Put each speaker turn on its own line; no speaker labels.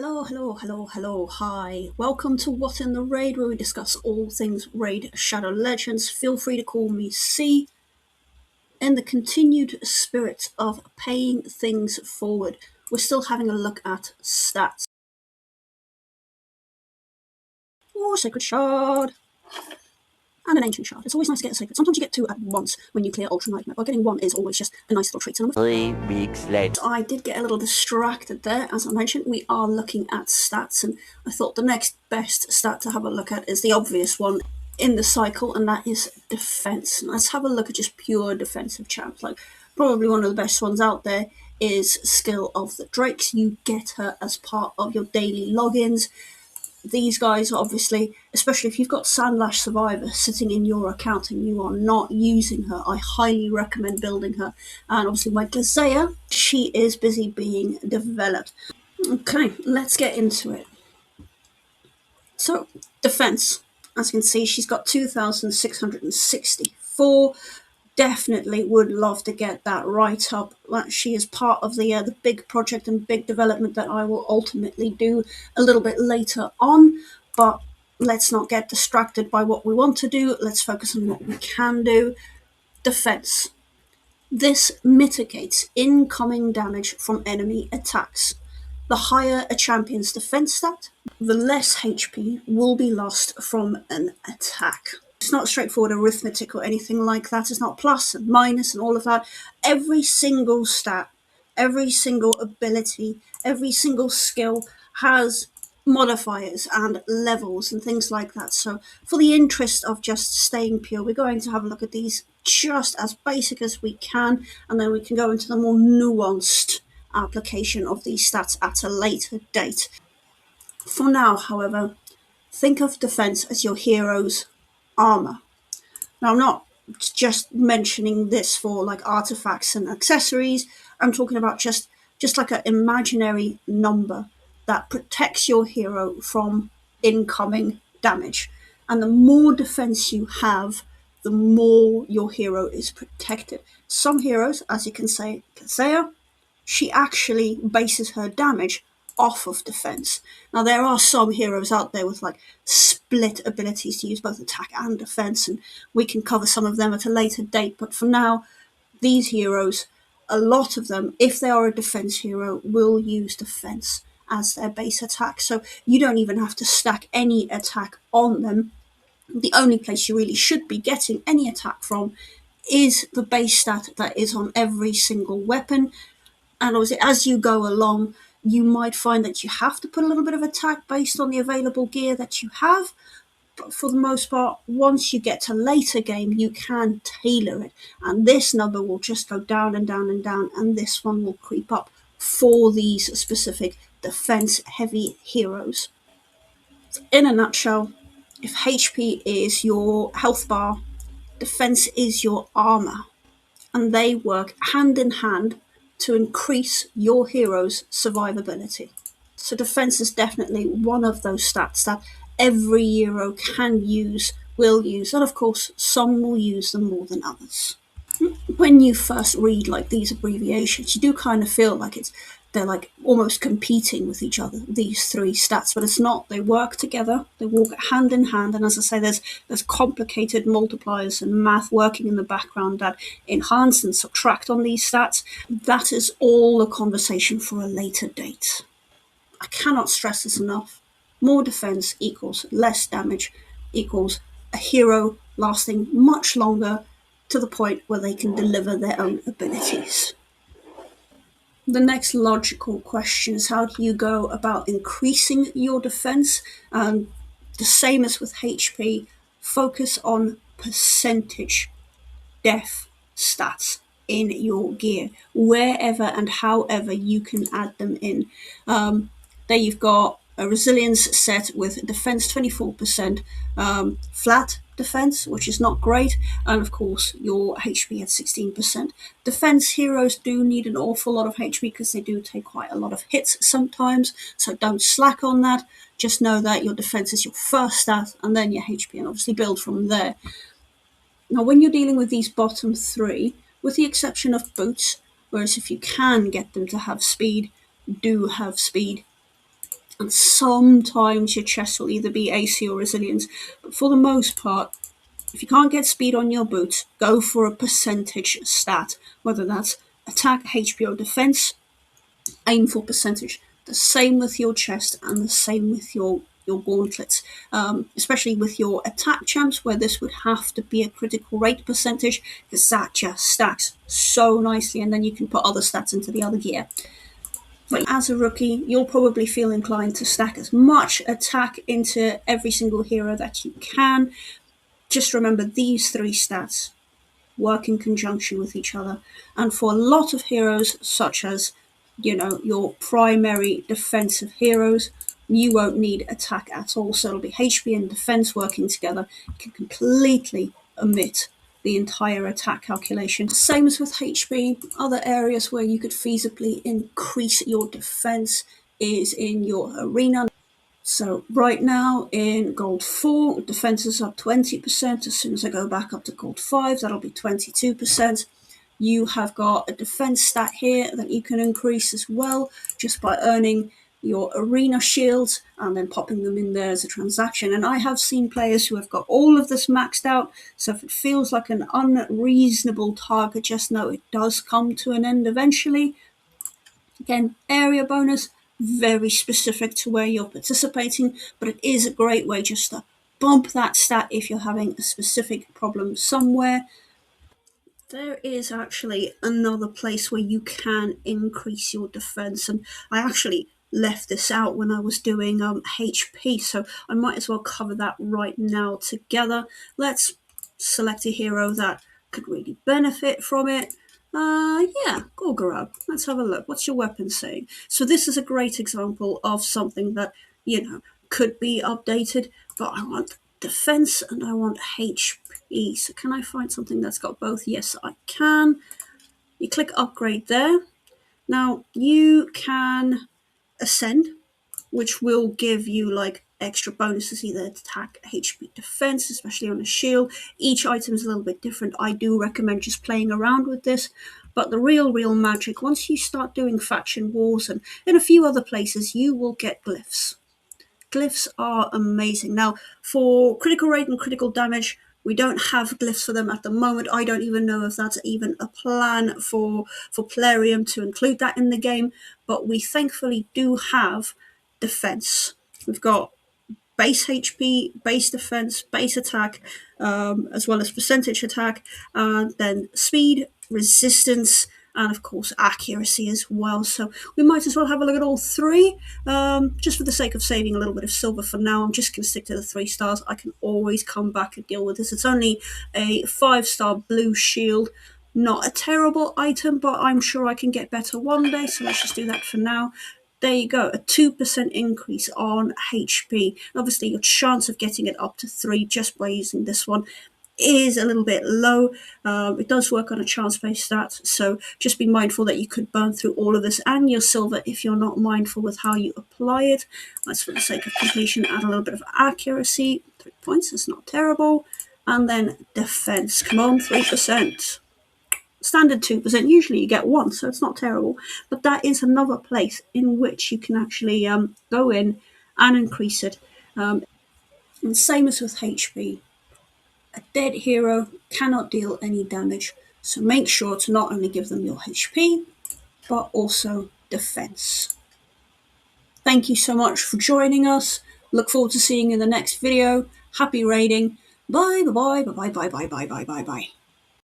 Hello, hi. Welcome to What in the Raid, where we discuss all things Raid Shadow Legends. Feel free to call me C. In the continued spirit of paying things forward, we're still having a look at stats. Oh, Sacred Shard. And an Ancient Shard. It's always nice to get a Sacred. Sometimes you get two at once when you clear Ultra Nightmare, but getting one is always just a nice little treat.
3 weeks later.
I did get a little distracted there. As I mentioned, we are looking at stats, and I thought the next best stat to have a look at is the obvious one in the cycle, and that is defense. Let's have a look at just pure defensive champs. Like, probably one of the best ones out there is Skill of the Drakes. You get her as part of your daily logins. These guys, obviously, especially if you've got Sandlash Survivor sitting in your account and you are not using her, I highly recommend building her. And obviously my Glazea, she is busy being developed. Okay, let's get into it. So, defense. As you can see, she's got 2,664. Definitely would love to get that right up. She is part of the big project and big development that I will ultimately do a little bit later on, but let's not get distracted by what we want to do. Let's focus on what we can do. Defense. This mitigates incoming damage from enemy attacks. The higher a champion's defense stat, the less HP will be lost from an attack. It's not straightforward arithmetic or anything like that. It's not plus and minus and all of that. Every single stat, every single ability, every single skill has modifiers and levels and things like that. So for the interest of just staying pure, we're going to have a look at these just as basic as we can, and then we can go into the more nuanced application of these stats at a later date. For now, however, think of defense as your hero's armor. Now, I'm not just mentioning this for like artifacts and accessories. I'm talking about just like an imaginary number that protects your hero from incoming damage. And the more defense you have, the more your hero is protected. Some heroes, as you can say, Kaseya, she actually bases her damage off of defense. Now, there are some heroes out there with like split abilities to use both attack and defense, and we can cover some of them at a later date. But for now, these heroes, a lot of them, if they are a defense hero, will use defense as their base attack. So you don't even have to stack any attack on them. The only place you really should be getting any attack from is the base stat that is on every single weapon. And obviously, as you go along, you might find that you have to put a little bit of attack based on the available gear that you have. But for the most part, once you get to later game, you can tailor it. And this number will just go down and down and down, and this one will creep up for these specific defense-heavy heroes. So in a nutshell, if HP is your health bar, defense is your armor. And they work hand in hand to increase your hero's survivability. So defense is definitely one of those stats that every hero can use, will use, and of course some will use them more than others. When you first read like these abbreviations, you do kind of feel like they're like almost competing with each other, these three stats, but it's not. They work together, they walk hand in hand, and as I say, there's complicated multipliers and math working in the background that enhance and subtract on these stats. That is all a conversation for a later date. I cannot stress this enough. More defense equals less damage equals a hero lasting much longer, to the point where they can deliver their own abilities. The next logical question is, how do you go about increasing your defense? The same as with HP, focus on percentage def stats in your gear, wherever and however you can add them in. There you've got a resilience set with defense 24%, flat defense, which is not great, and of course your HP at 16%. Defense heroes do need an awful lot of HP because they do take quite a lot of hits sometimes, so don't slack on that. Just know that your defense is your first stat, and then your HP, and obviously build from there. Now, when you're dealing with these bottom three, with the exception of boots, whereas if you can get them to have speed, do have speed. And sometimes your chest will either be AC or resilience, but for the most part, if you can't get speed on your boots, go for a percentage stat, whether that's attack, HP, or defense. Aim for percentage. The same with your chest and the same with your gauntlets, especially with your attack champs, where this would have to be a critical rate percentage, because that just stacks so nicely, and then you can put other stats into the other gear. But as a rookie, you'll probably feel inclined to stack as much attack into every single hero that you can. Just remember these three stats work in conjunction with each other. And for a lot of heroes, such as, your primary defensive heroes, you won't need attack at all. So it'll be HP and defense working together. You can completely omit the entire attack calculation. Same as with HP. Other areas where you could feasibly increase your defense is in your arena. So right now in Gold 4, defense is up 20%. As soon as I go back up to Gold 5, that'll be 22%. You have got a defense stat here that you can increase as well, just by earning your arena shields and then popping them in there as a transaction. And I have seen players who have got all of this maxed out, so if it feels like an unreasonable target, just know it does come to an end eventually. Again, area bonus, very specific to where you're participating, but it is a great way just to bump that stat if you're having a specific problem somewhere. There is actually another place where you can increase your defense, and I actually left this out when I was doing HP, so I might as well cover that right now together. Let's select a hero that could really benefit from it. Yeah, Gorgoroth. Let's have a look. What's your weapon saying? So this is a great example of something that, could be updated, but I want defense and I want HP. So can I find something that's got both? Yes, I can. You click upgrade there. Now you can ascend, which will give you like extra bonuses, either attack, HP, defense, especially on a shield. Each item is a little bit different. I do recommend just playing around with this. But the real magic, once you start doing faction wars and in a few other places, you will get glyphs. Glyphs are amazing. Now, for critical rate and critical damage, we don't have glyphs for them at the moment. I don't even know if that's even a plan for Plarium to include that in the game, but we thankfully do have defense. We've got base HP, base defense, base attack, as well as percentage attack, then speed, resistance, and of course accuracy as well. So we might as well have a look at all three. Just for the sake of saving a little bit of silver for now, I'm just going to stick to the 3 stars. I can always come back and deal with this. It's only a 5-star blue shield. Not a terrible item, but I'm sure I can get better one day, so let's just do that for now. There you go, a 2% increase on HP. Obviously, your chance of getting it up to 3 just by using this one is a little bit low. It does work on a chance-based stat, so just be mindful that you could burn through all of this and your silver if you're not mindful with how you apply it. Let's, for the sake of completion, add a little bit of accuracy. 3 points, that's not terrible. And then defense, come on, 3%. Standard 2%, usually you get 1, so it's not terrible. But that is another place in which you can actually go in and increase it. And same as with HP. A dead hero cannot deal any damage, so make sure to not only give them your HP, but also defense. Thank you so much for joining us. Look forward to seeing you in the next video. Happy raiding. Bye, bye, bye, bye, bye, bye, bye, bye, bye, bye.